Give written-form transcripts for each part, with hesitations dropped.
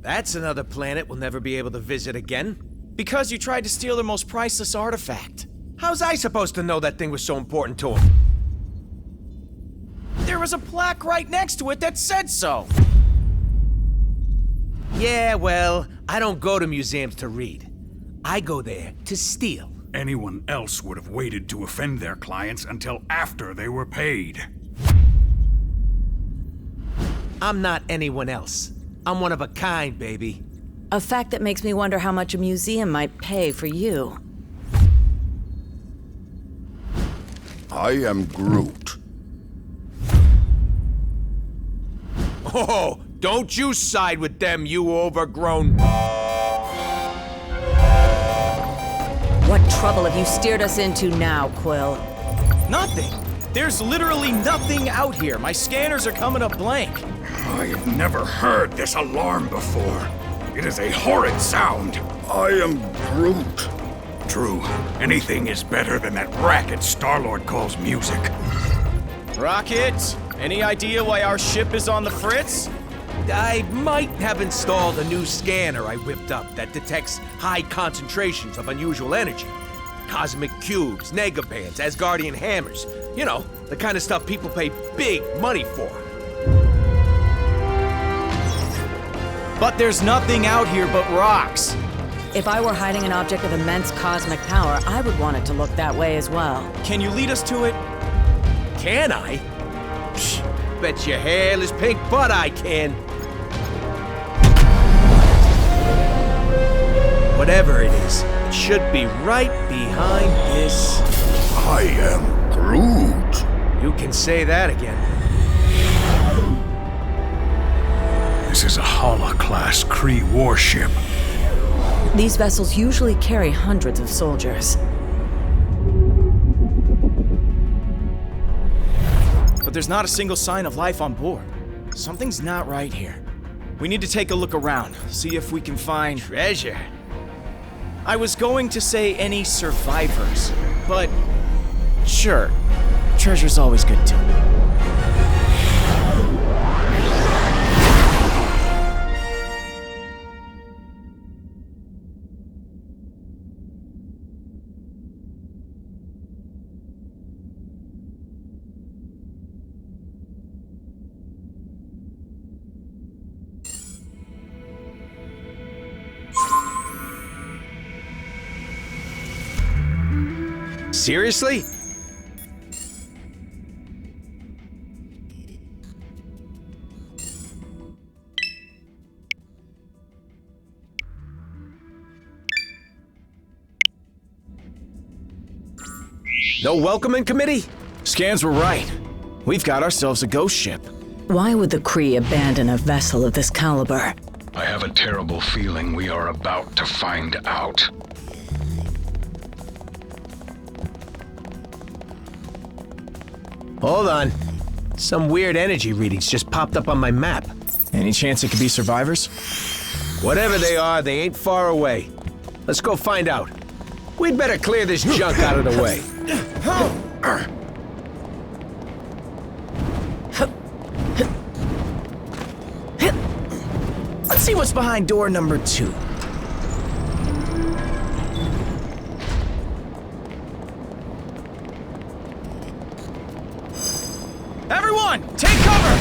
That's another planet we'll never be able to visit again. Because you tried to steal their most priceless artifact. How's I supposed to know that thing was so important to him? There was a plaque right next to it that said so. Yeah, well, I don't go to museums to read. I go there to steal. Anyone else would have waited to offend their clients until after they were paid. I'm not anyone else. I'm one of a kind, baby. A fact that makes me wonder how much a museum might pay for you. I am Groot. Oh, don't you side with them, you overgrown... What trouble have you steered us into now, Quill? Nothing. There's literally nothing out here. My scanners are coming up blank. I have never heard this alarm before. It is a horrid sound. I am Groot. True, anything is better than that racket Star-Lord calls music. Rocket, any idea why our ship is on the fritz? I might have installed a new scanner I whipped up that detects high concentrations of unusual energy. Cosmic cubes, negabands, Asgardian hammers. You know, the kind of stuff people pay big money for. But there's nothing out here but rocks. If I were hiding an object of immense cosmic power, I would want it to look that way as well. Can you lead us to it? Can I? Psh, bet your hairless pink butt I can. Whatever it is, it should be right behind this. I am Groot. You can say that again. This is a Hala-class Kree warship. These vessels usually carry hundreds of soldiers. But there's not a single sign of life on board. Something's not right here. We need to take a look around, see if we can find Treasure. I was going to say any survivors, but sure, treasure's always good too. Seriously? No welcoming committee? Scans were right. We've got ourselves a ghost ship. Why would the Kree abandon a vessel of this caliber? I have a terrible feeling we are about to find out. Hold on. Some weird energy readings just popped up on my map. Any chance it could be survivors? Whatever they are, they ain't far away. Let's go find out. We'd better clear this junk out of the way. Let's see what's behind door number 2. Everyone, take cover!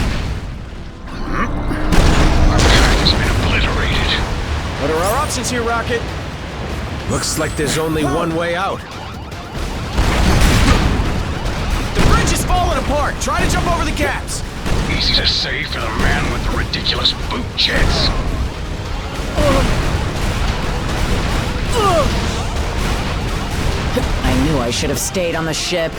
Our path has been obliterated. What are our options here, Rocket? Looks like there's only one way out. The bridge is falling apart. Try to jump over the gaps. Easy to say for the man with the ridiculous boot jets. I knew I should have stayed on the ship.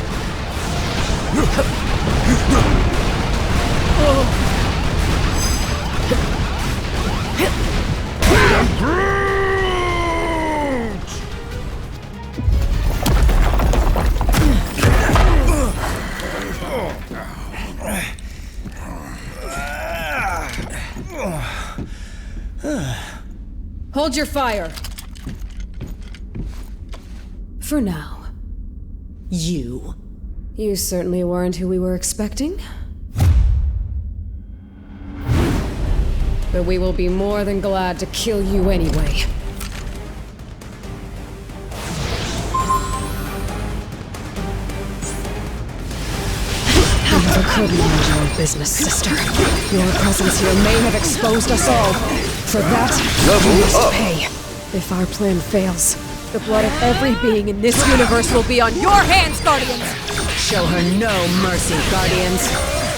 Hold your fire. For now. You. You certainly weren't who we were expecting. but we will be more than glad to kill you anyway. Never could manage your business, sister. Your presence here may have exposed us all. For that, you must pay. If our plan fails, the blood of every being in this universe will be on your hands, Guardians! Show her no mercy, Guardians.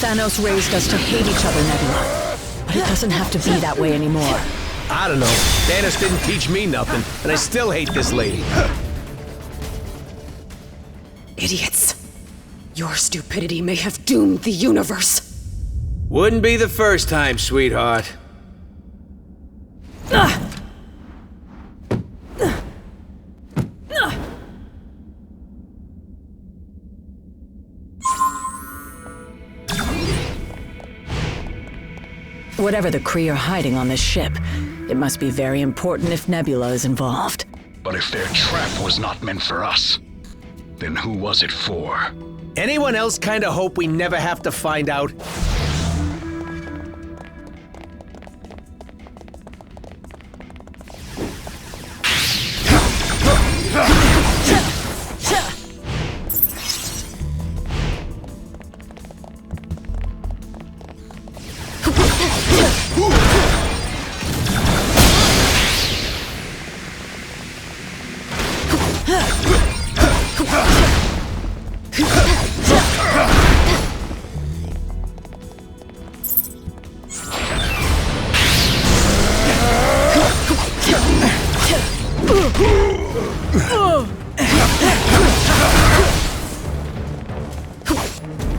Thanos raised us to hate each other, Nebula. But it doesn't have to be that way anymore. I don't know. Thanos didn't teach me nothing, and I still hate this lady. Idiots. Your stupidity may have doomed the universe. Wouldn't be the first time, sweetheart. Whatever the Kree are hiding on this ship, it must be very important if Nebula is involved. But if their trap was not meant for us, then who was it for? Anyone else kinda hope we never have to find out?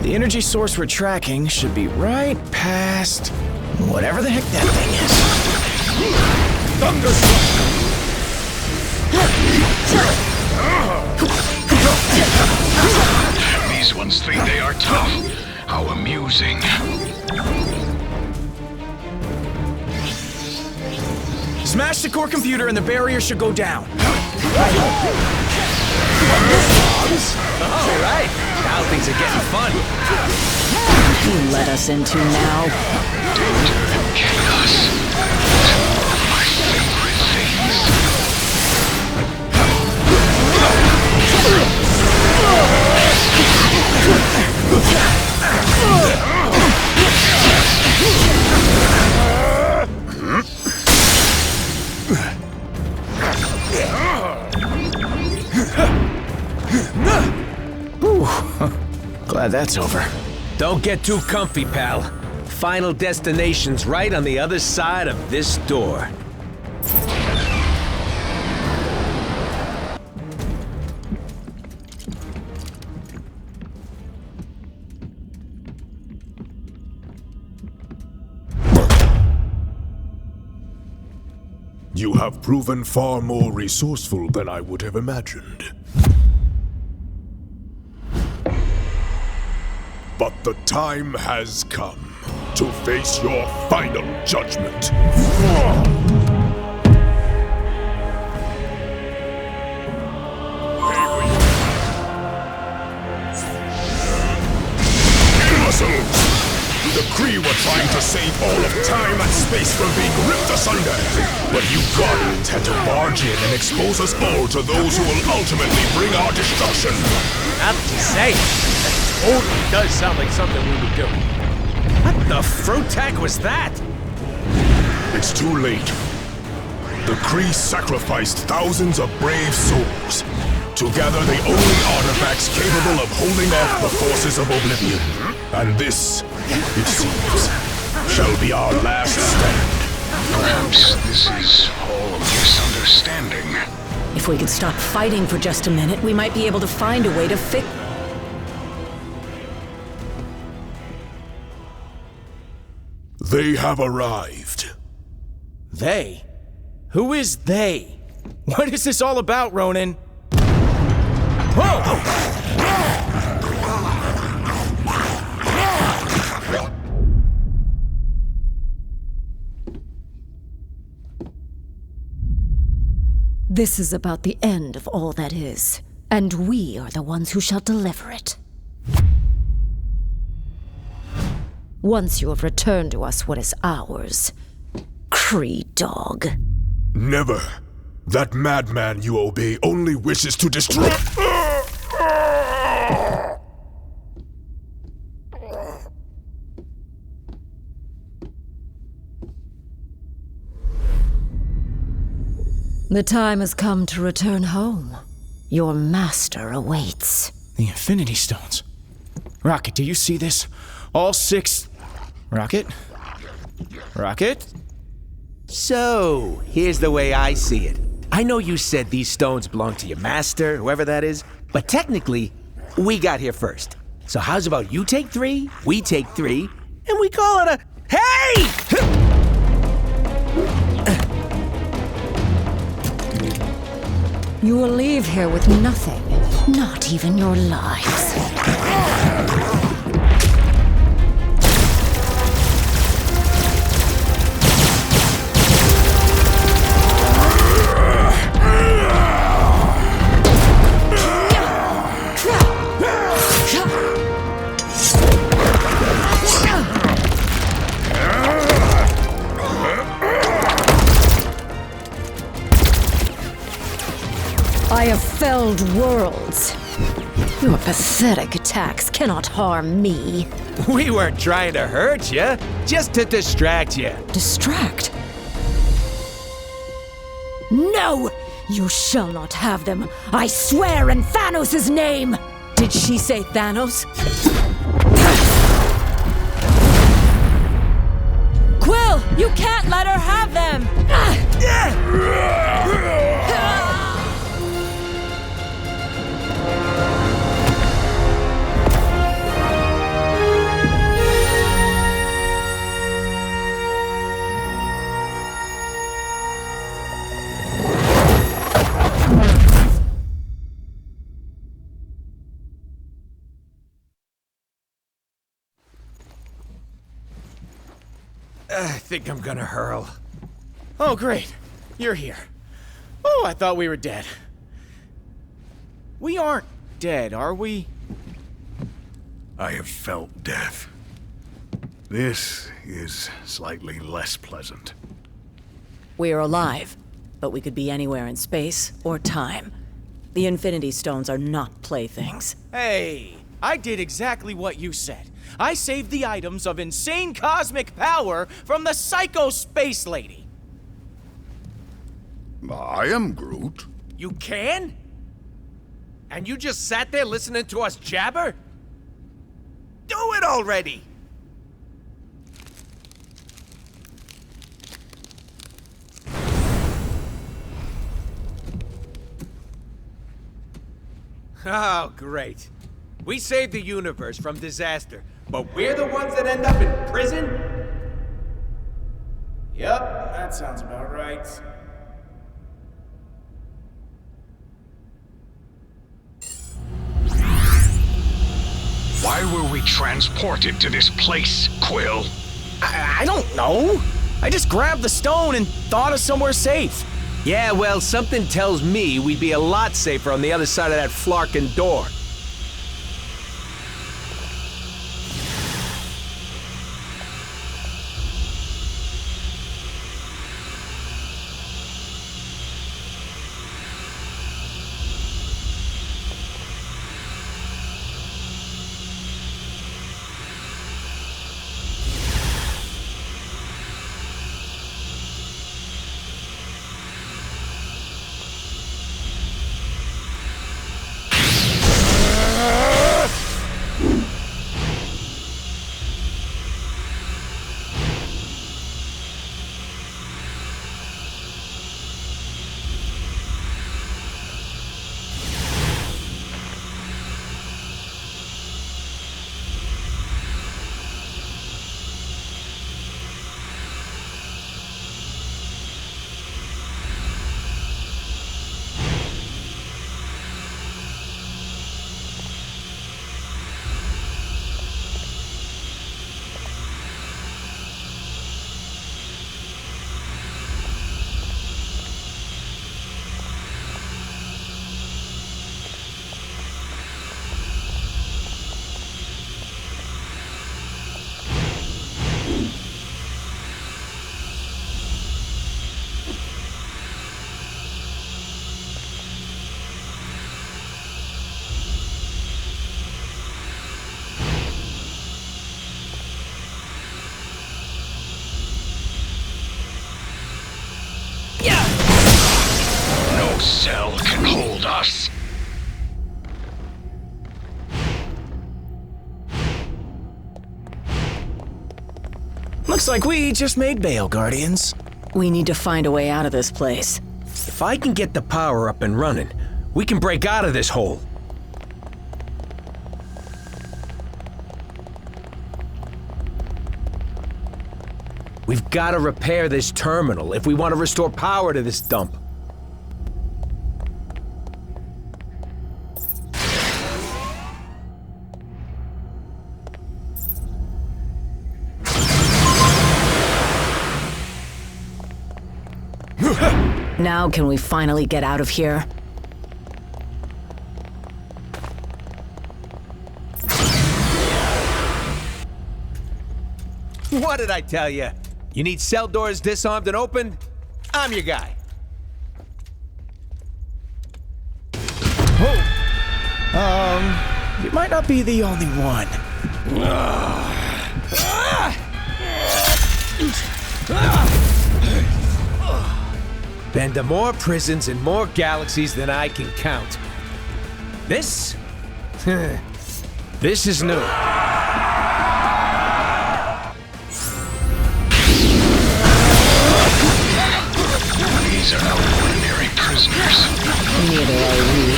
The energy source we're tracking should be right past whatever the heck that thing is. These ones think they are tough. How amusing. Smash the core computer and the barrier should go down. All right. Now things are getting fun. You let us into now. Danger and chaos. Two of my favorite things. Glad that's over. Don't get too comfy, pal. Final destination's right on the other side of this door. You have proven far more resourceful than I would have imagined. But the time has come to face your final judgment. Imbeciles! The Kree were trying to save all of time and space from being ripped asunder. But you Guardians had to barge in and expose us all to those who will ultimately bring our destruction. Not to say, that totally does sound like something we would do. What the fruit-tack was that? It's too late. The Kree sacrificed thousands of brave souls to gather the only artifacts capable of holding off the forces of oblivion. And this, it seems, shall be our last stand. Perhaps this is all a misunderstanding. If we could stop fighting for just a minute, we might be able to find a way to fix... They have arrived. They? Who is they? What is this all about, Ronan? Whoa! This is about the end of all that is, and we are the ones who shall deliver it. Once you have returned to us what is ours, Kree dog. Never. That madman you obey only wishes to destroy. The time has come to return home. Your master awaits. The Infinity Stones. Rocket, do you see this? All 6... Rocket? Rocket? So, here's the way I see it. I know you said these stones belong to your master, whoever that is, but technically, we got here first. So how's about you take 3, we take 3, and we call it a... Hey! You will leave here with nothing, not even your lives. I have felled worlds. Your pathetic attacks cannot harm me. We weren't trying to hurt you, just to distract you. Distract? No! You shall not have them. I swear in Thanos' name! Did she say Thanos? Quill, you can't let her have them! I think I'm gonna hurl. Oh, great. You're here. Oh, I thought we were dead. We aren't dead, are we? I have felt death. This is slightly less pleasant. We're alive, but we could be anywhere in space or time. The Infinity Stones are not playthings. Hey, I did exactly what you said. I saved the items of insane cosmic power from the Psycho Space Lady. I am Groot. You can? And you just sat there listening to us jabber? Do it already! Oh, great. We saved the universe from disaster, but we're the ones that end up in prison? Yep, that sounds about right. Why were we transported to this place, Quill? I don't know. I just grabbed the stone and thought of somewhere safe. Yeah, well, something tells me we'd be a lot safer on the other side of that flarkin' door. Looks like we just made bail, Guardians. We need to find a way out of this place. If I can get the power up and running, we can break out of this hole. We've got to repair this terminal if we want to restore power to this dump. Now can we finally get out of here? What did I tell you? You need cell doors disarmed and opened? I'm your guy. You might not be the only one. Been to more prisons and more galaxies than I can count. This? This is new. These are no ordinary prisoners. Neither are we.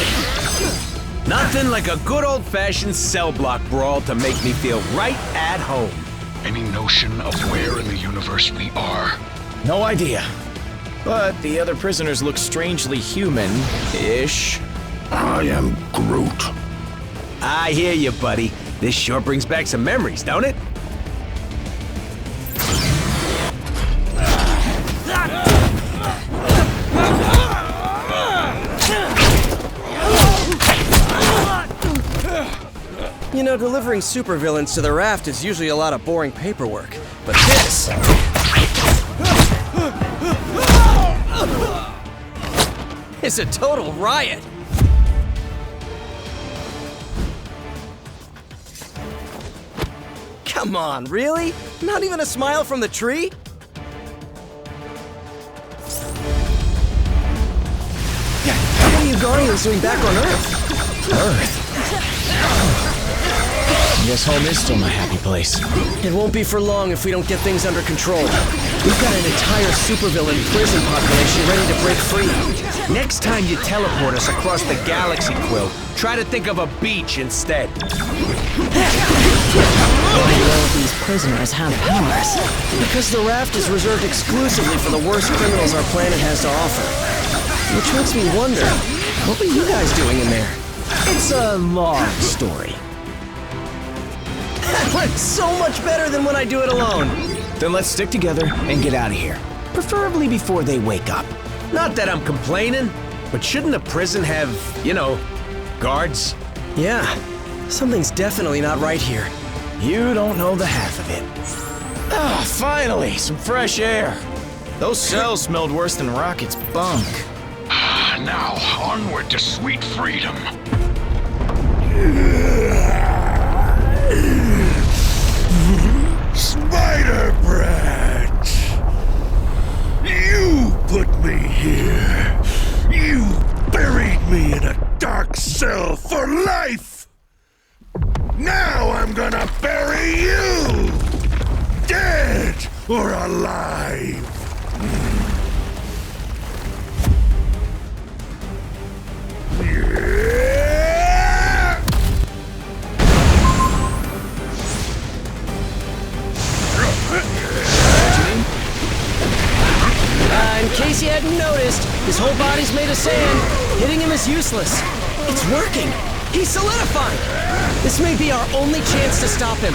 Nothing like a good old-fashioned cell block brawl to make me feel right at home. Any notion of where in the universe we are? No idea. But the other prisoners look strangely human-ish. I am Groot. I hear you, buddy. This sure brings back some memories, don't it? You know, delivering supervillains to the raft is usually a lot of boring paperwork. But this... it's a total riot! Come on, really? Not even a smile from the tree? What are you Guardians doing back on Earth? Earth? I guess home is still my happy place. It won't be for long if we don't get things under control. We've got an entire supervillain prison population ready to break free. Next time you teleport us across the galaxy, Quill, try to think of a beach instead. All of these prisoners have powers. Because the raft is reserved exclusively for the worst criminals our planet has to offer. Which makes me wonder, what were you guys doing in there? It's a long story. That went so much better than when I do it alone. Then let's stick together and get out of here. Preferably before they wake up. Not that I'm complaining, but shouldn't a prison have, you know, guards? Yeah, something's definitely not right here. You don't know the half of it. Ah, finally, some fresh air. Those cells smelled worse than Rocket's bunk. Now, onward to sweet freedom. Spider Brat! You put me here. You buried me in a dark cell for life. Now I'm gonna bury you! Dead or alive! In case you hadn't noticed, his whole body's made of sand. Hitting him is useless. It's working. He's solidifying. This may be our only chance to stop him.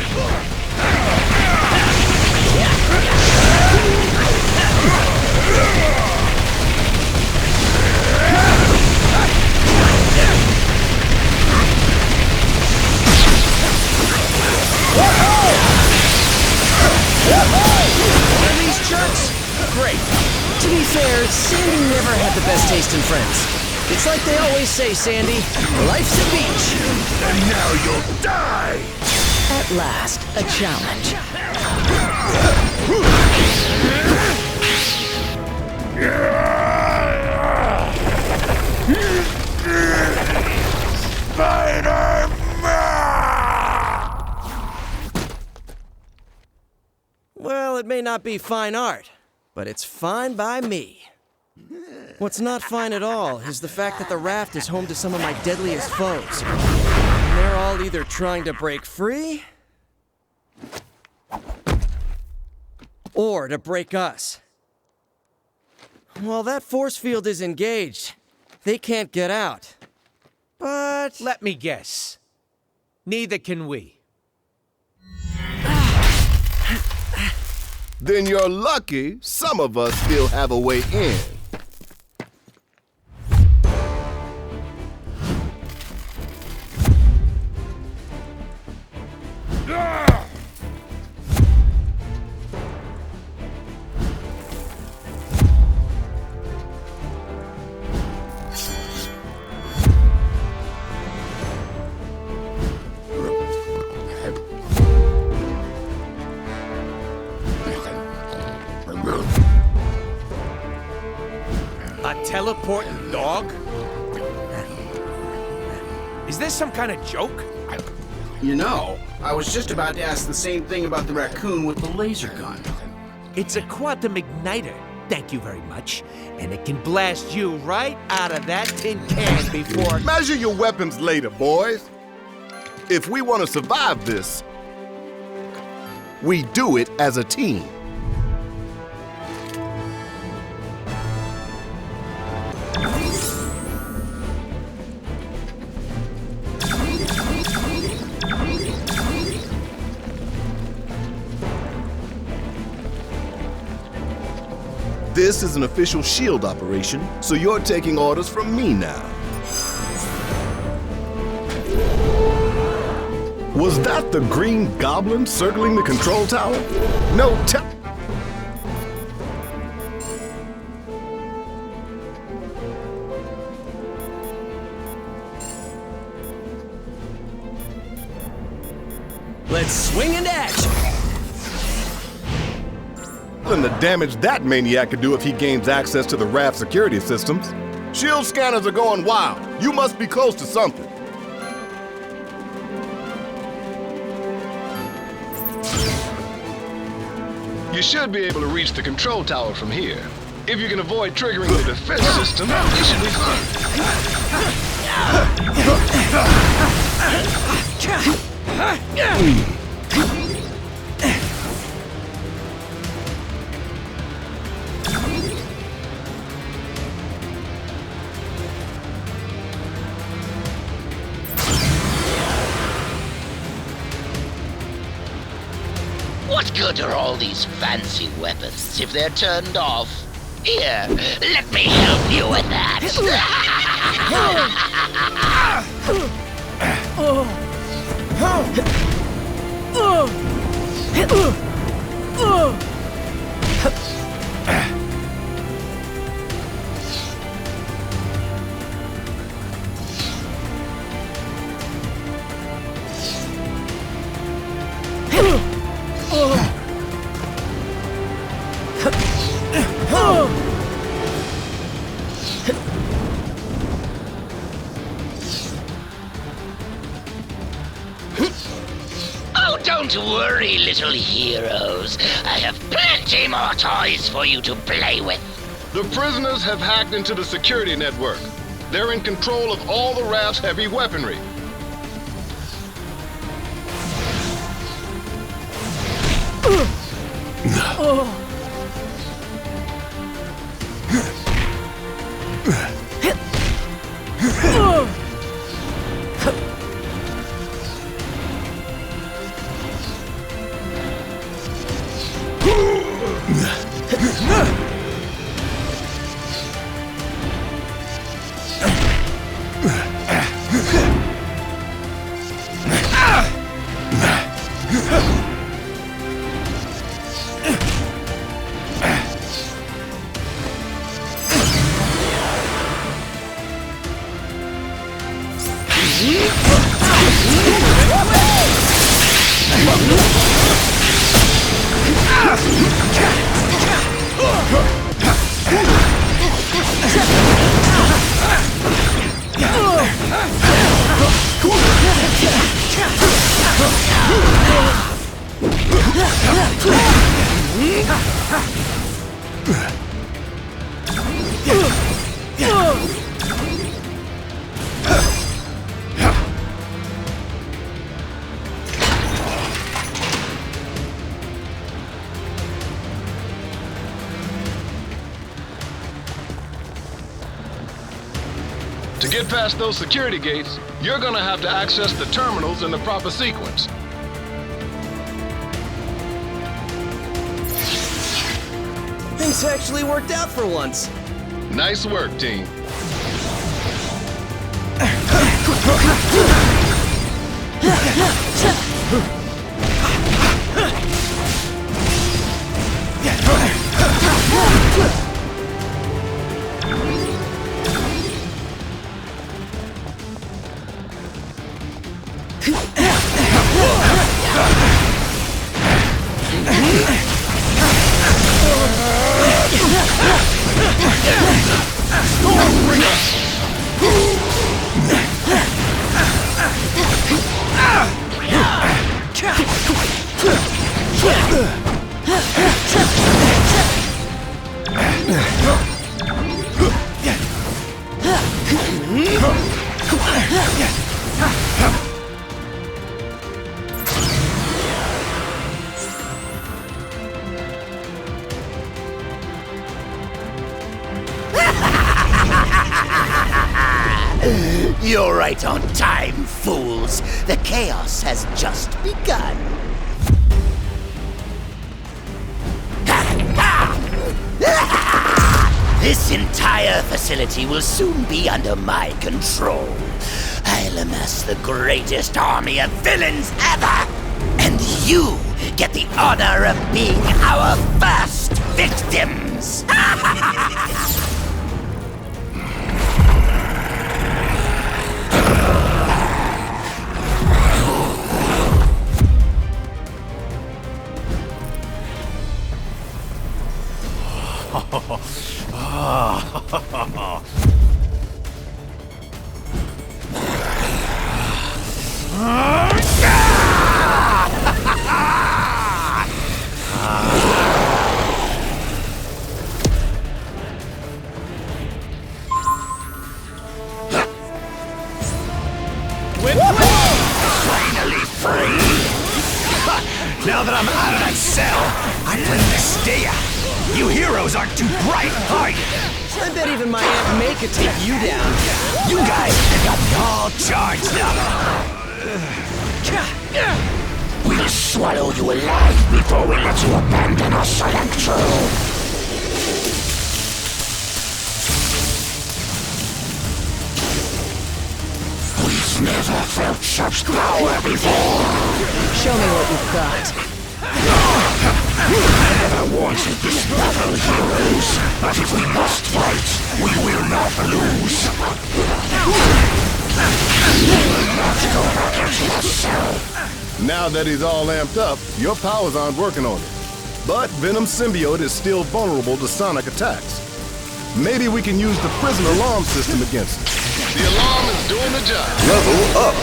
Are these jerks? Great. To be fair, Sandy never had the best taste in friends. It's like they always say, Sandy, life's a beach. And now you'll die! At last, a challenge. Well, it may not not be fine art, but it's fine by me. What's not fine at all is the fact that the raft is home to some of my deadliest foes. And they're all either trying to break free, or to break us. While that force field is engaged, they can't get out. But... Let me guess. Neither can we. Then you're lucky some of us still have a way in. A teleporting dog? Is this some kind of joke? You know, I was just about to ask the same thing about the raccoon with the laser gun. It's a quantum igniter. Thank you very much. And it can blast you right out of that tin can before... Measure your weapons later, boys. If we want to survive this, we do it as a team. This is an official SHIELD operation, so you're taking orders from me now. Was that the Green Goblin circling the control tower? No let's swing into action! And the damage that maniac could do if he gains access to the raft security systems. SHIELD scanners are going wild. You must be close to something. You should be able to reach the control tower from here. If you can avoid triggering the defense system, you should be fine. What good are all these fancy weapons if they're turned off? Here, let me help you with that. Don't worry, little heroes. I have plenty more toys for you to play with. The prisoners have hacked into the security network. They're in control of all the raft's heavy weaponry. To get past those security gates, you're gonna have to access the terminals in the proper sequence. Things actually worked out for once. Nice work, team. You're right on time, fools. The chaos has just begun. This entire facility will soon be under my control. I'll amass the greatest army of villains ever, and you get the honor of being our first victims. Finally free! Now that I'm out of that cell, I plan to stay out. You heroes aren't too bright, are you? I bet even my Aunt May could take you down. You guys have got me all charged up. We'll swallow you alive before we let you abandon us, Electro. We've never felt such power before. Show me what you've got. I never wanted this battle, heroes, but if we must fight, we will not lose. We will not go back into the cell. Now that he's all amped up, your powers aren't working on it. But Venom's symbiote is still vulnerable to sonic attacks. Maybe we can use the prison alarm system against it. The alarm is doing the job. Level up.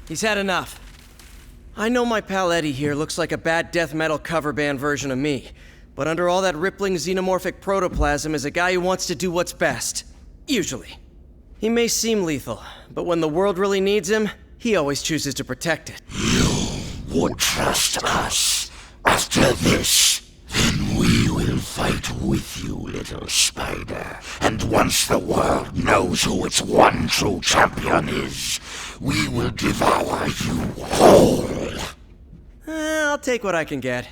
He's had enough. I know my pal Eddie here looks like a bad death metal cover band version of me, but under all that rippling xenomorphic protoplasm is a guy who wants to do what's best. Usually. He may seem lethal, but when the world really needs him, he always chooses to protect it. You would trust us. After this, then we will fight with you, little spider. And once the world knows who its one true champion is, we will devour you whole. I'll take what I can get.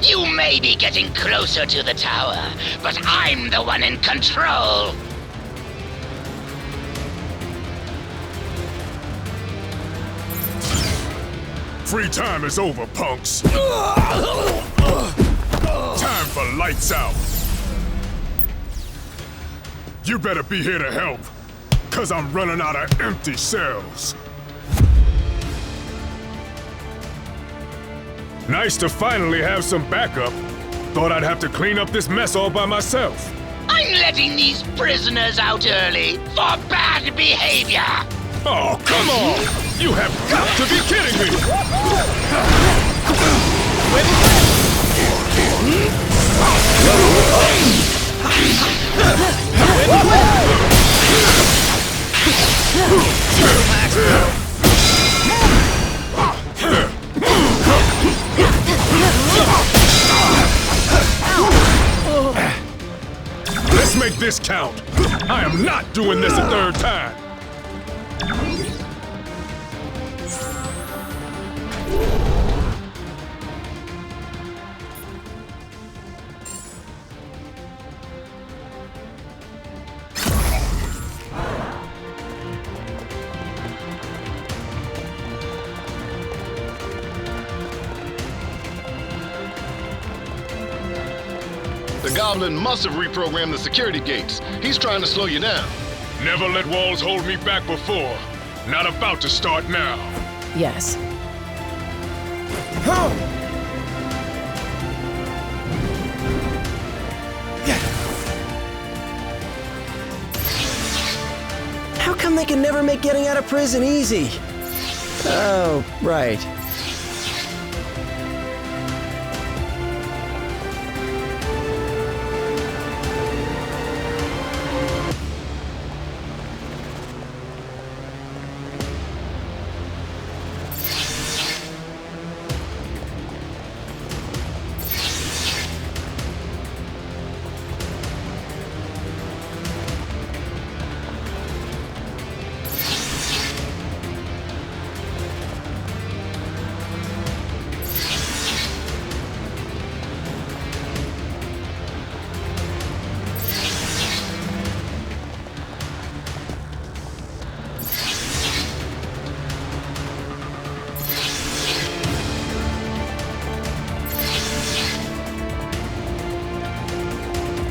You may be getting closer to the tower, but I'm the one in control. Free time is over, punks. Time for lights out. You better be here to help, 'cause I'm running out of empty cells. Nice to finally have some backup. Thought I'd have to clean up this mess all by myself. I'm letting these prisoners out early for bad behavior! Oh, come on! You have got to be kidding me! Let's make this count. I am not doing this a third time. The Goblin must have reprogrammed the security gates. He's trying to slow you down. Never let walls hold me back before. Not about to start now. Yes. How come they can never make getting out of prison easy? Oh, right.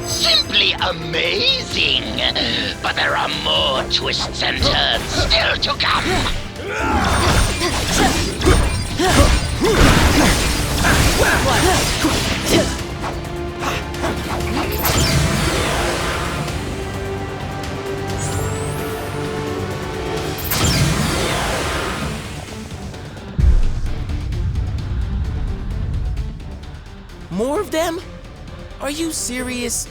Simply amazing! But there are more twists and turns still to come! More of them? Are you serious?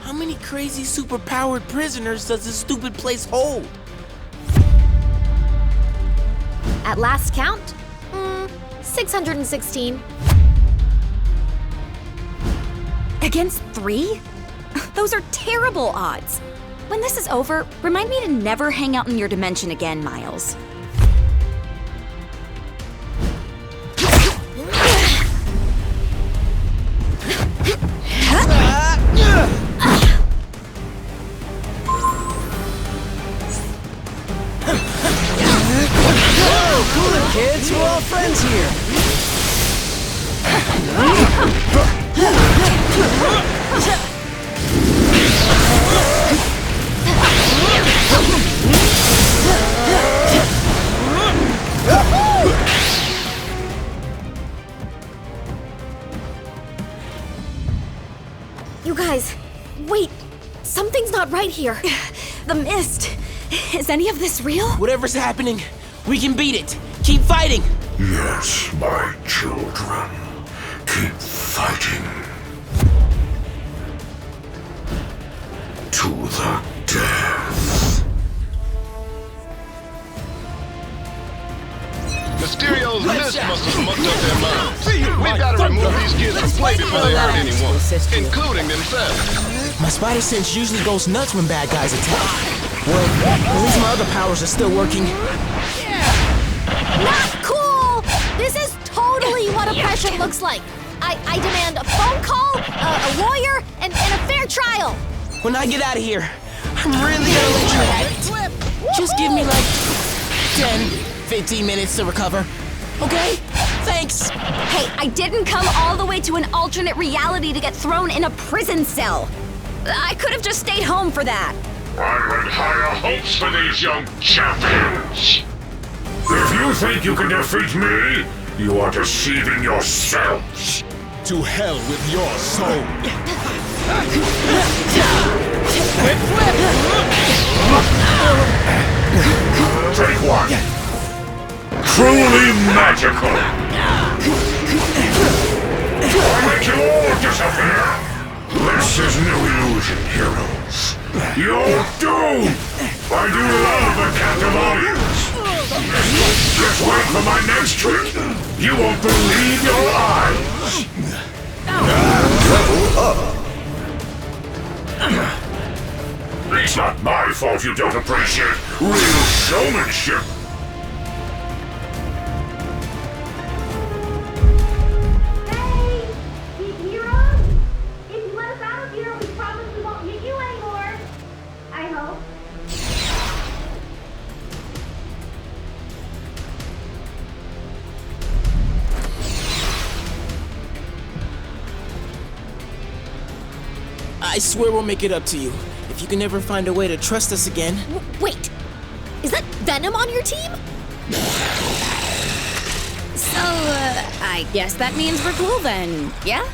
How many crazy superpowered prisoners does this stupid place hold? At last count, 616. Against 3? Those are terrible odds. When this is over, remind me to never hang out in your dimension again, Miles. Kids, we're all friends here. You guys, wait. Something's not right here. The mist. Is any of this real? Whatever's happening, we can beat it. Keep fighting. Yes, my children. Keep fighting. To the death. Mysterio's mist must have mucked up their minds. We've got to remove these kids from play before they hurt anyone, including themselves. My spider sense usually goes nuts when bad guys attack. Well, at least my other powers are still working. Not cool! This is totally what oppression looks like. I demand a phone call, a lawyer, and a fair trial. When I get out of here, I'm really gonna let you have it. Just give me like 10, 15 minutes to recover. Okay? Thanks. Hey, I didn't come all the way to an alternate reality to get thrown in a prison cell. I could have just stayed home for that. I had higher hopes for these young champions. If you think you can defeat me, you are deceiving yourselves. To hell with your soul. Take one. Truly magical. I'll make you all disappear. This is no illusion, heroes. You're doomed. I do love a captive audience. Just wait for my next trick. You won't believe your eyes. Level up. It's not my fault you don't appreciate real showmanship. I swear we'll make it up to you. If you can ever find a way to trust us again. Wait, is that Venom on your team? So, I guess that means we're cool then, yeah?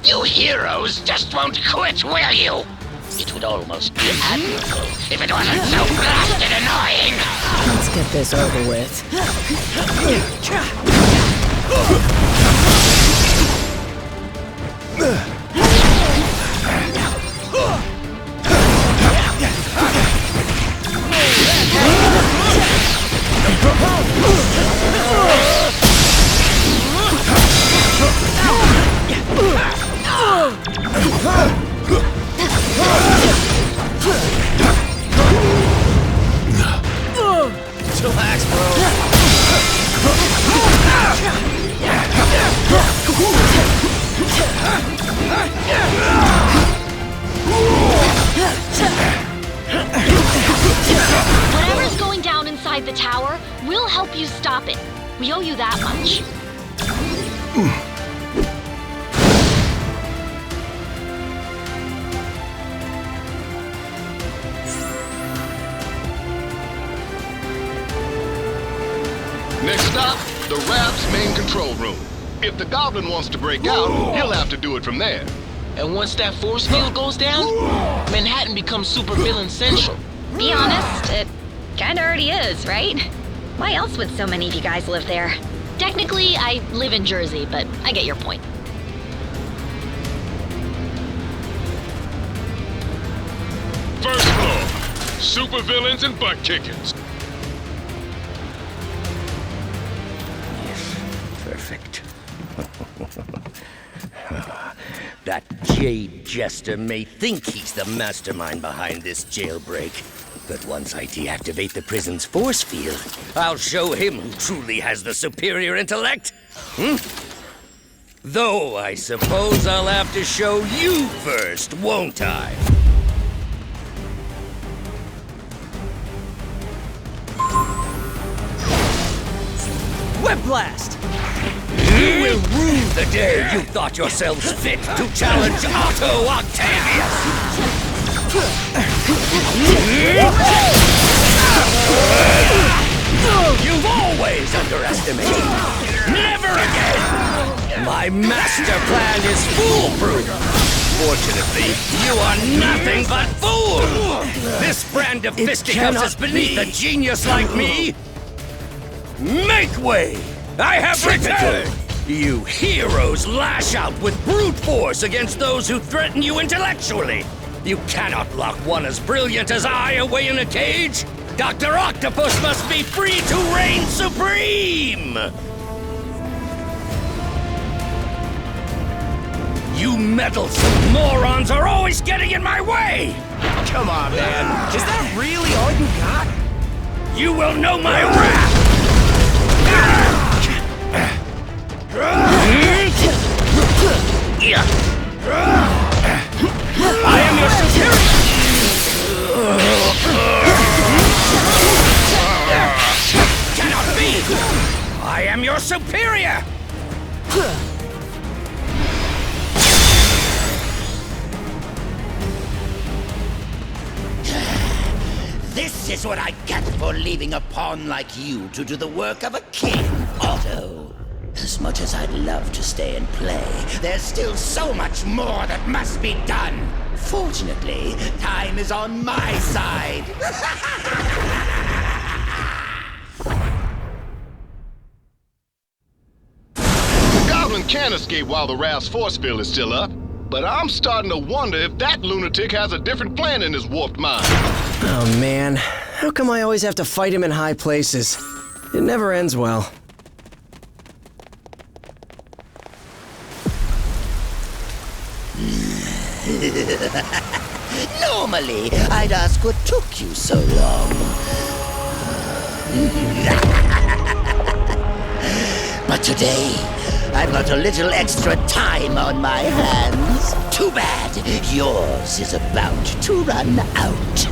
You heroes just won't quit, will you? It would almost be admirable if it wasn't so blasted annoying! Let's get this over with. Chillax, bro. Whatever's going down inside the tower, we'll help you stop it. We owe you that much. Next stop, the Raft's main control room. If the Goblin wants to break out, he'll have to do it from there. And once that force field goes down, Manhattan becomes supervillain central. Be honest, it kinda already is, right? Why else would so many of you guys live there? Technically, I live in Jersey, but I get your point. First floor, supervillains and butt kickers. Perfect. That Jade Jester may think he's the mastermind behind this jailbreak, but once I deactivate the prison's force field, I'll show him who truly has the superior intellect. Though I suppose I'll have to show you first, won't I? Whip blast! You will rue the day you thought yourselves fit to challenge Otto Octavius! You've always underestimated me! Never again! My master plan is foolproof! Fortunately, you are nothing but fools! This brand of fisticuffs is beneath a genius like me! Make way! I have returned! You heroes lash out with brute force against those who threaten you intellectually! You cannot lock one as brilliant as I away in a cage! Dr. Octopus must be free to reign supreme! You meddlesome morons are always getting in my way! Come on, man. Is that really all you got? You will know my wrath! I am your superior! Cannot be! I am your superior! This is what I get for leaving a pawn like you to do the work of a king, Otto. As much as I'd love to stay and play, there's still so much more that must be done. Fortunately, time is on my side. The Goblin can escape while the raft's force field is still up, but I'm starting to wonder if that lunatic has a different plan in his warped mind. Oh man, how come I always have to fight him in high places? It never ends well. Normally, I'd ask what took you so long. But today, I've got a little extra time on my hands. Too bad. Yours is about to run out.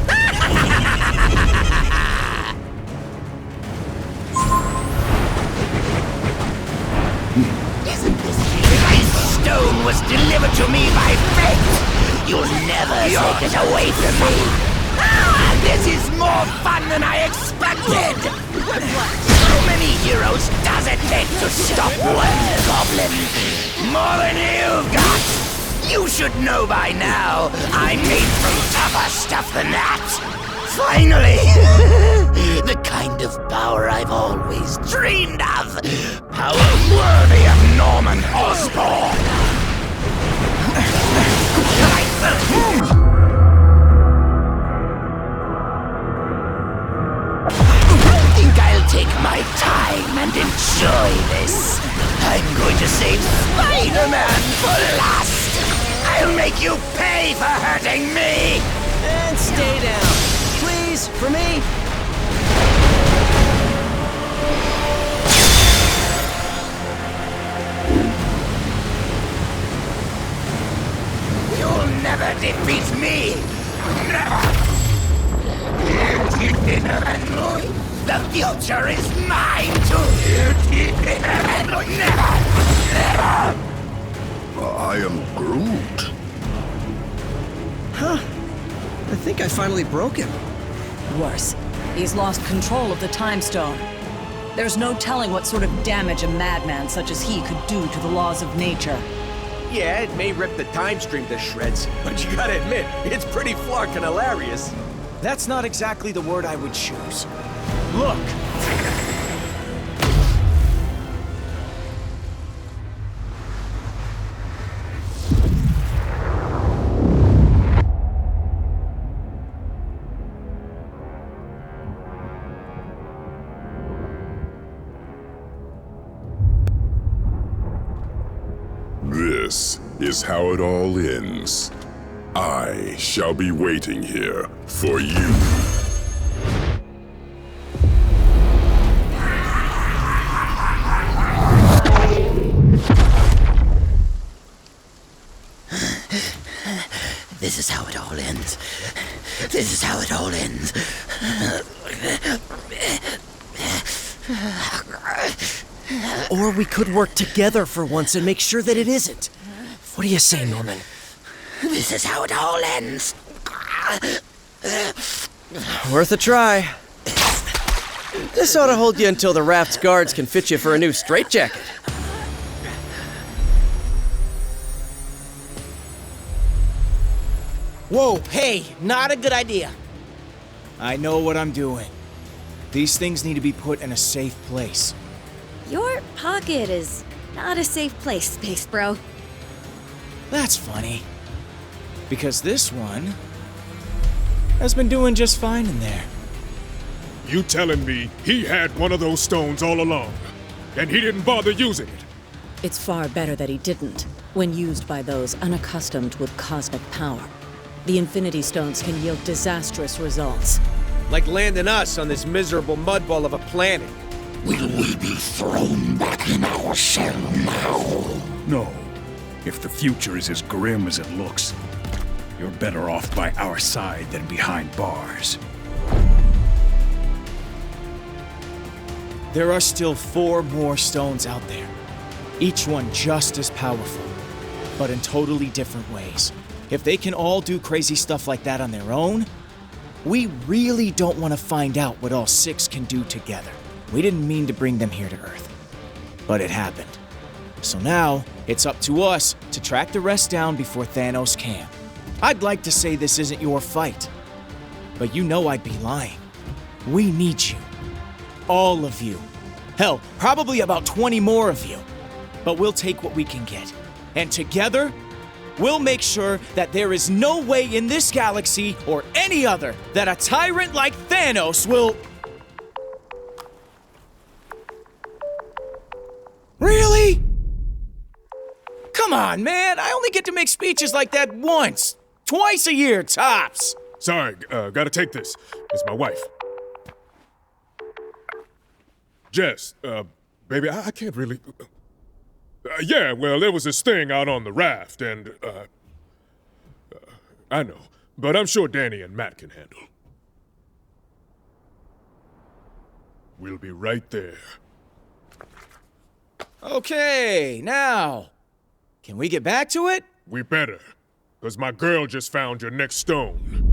Isn't this this stone was delivered to me by fate? You'll never take it away from me. This is more fun than I expected. How many heroes does it take to stop one goblin? More than you've got. You should know by now. I'm made from tougher stuff than that. Finally! The kind of power I've always dreamed of. Power worthy of Norman Osborn. I think I'll take my time and enjoy this. I'm going to save Spider-Man for last. I'll make you pay for hurting me. And stay down. Please, for me. You'll never defeat me! Never! The future is mine to... Never! Never! I am Groot. Huh. I think I finally broke him. Worse, he's lost control of the Time Stone. There's no telling what sort of damage a madman such as he could do to the laws of nature. Yeah, it may rip the time stream to shreds, but you gotta admit, it's pretty flarkin' hilarious. That's not exactly the word I would choose. Look! This is how it all ends. I shall be waiting here for you. This is how it all ends. This is how it all ends. Or we could work together for once and make sure that it isn't. What do you say, Norman? This is how it all ends. Worth a try. This ought to hold you until the raft's guards can fit you for a new straitjacket. Whoa, hey, not a good idea. I know what I'm doing. These things need to be put in a safe place. Your pocket is not a safe place, Space Bro. That's funny. Because this one has been doing just fine in there. You telling me he had one of those stones all along, and he didn't bother using it? It's far better that he didn't, when used by those unaccustomed with cosmic power. The Infinity Stones can yield disastrous results. Like landing us on this miserable mudball of a planet. Will we be thrown back in our cell now? No. If the future is as grim as it looks, you're better off by our side than behind bars. There are still 4 more stones out there. Each one just as powerful, but in totally different ways. If they can all do crazy stuff like that on their own, we really don't want to find out what all 6 can do together. We didn't mean to bring them here to Earth, but it happened. So now, it's up to us to track the rest down before Thanos can. I'd like to say this isn't your fight, but you know I'd be lying. We need you. All of you. Hell, probably about 20 more of you. But we'll take what we can get. And together, we'll make sure that there is no way in this galaxy or any other that a tyrant like Thanos will... Really? Come on, man. I only get to make speeches like that once. Twice a year, tops. Sorry, gotta take this. It's my wife. Jess, baby, I can't really... yeah, well, there was this thing out on the raft, and, I know, but I'm sure Danny and Matt can handle. We'll be right there. Okay, now, can we get back to it? We better, because my girl just found your next stone.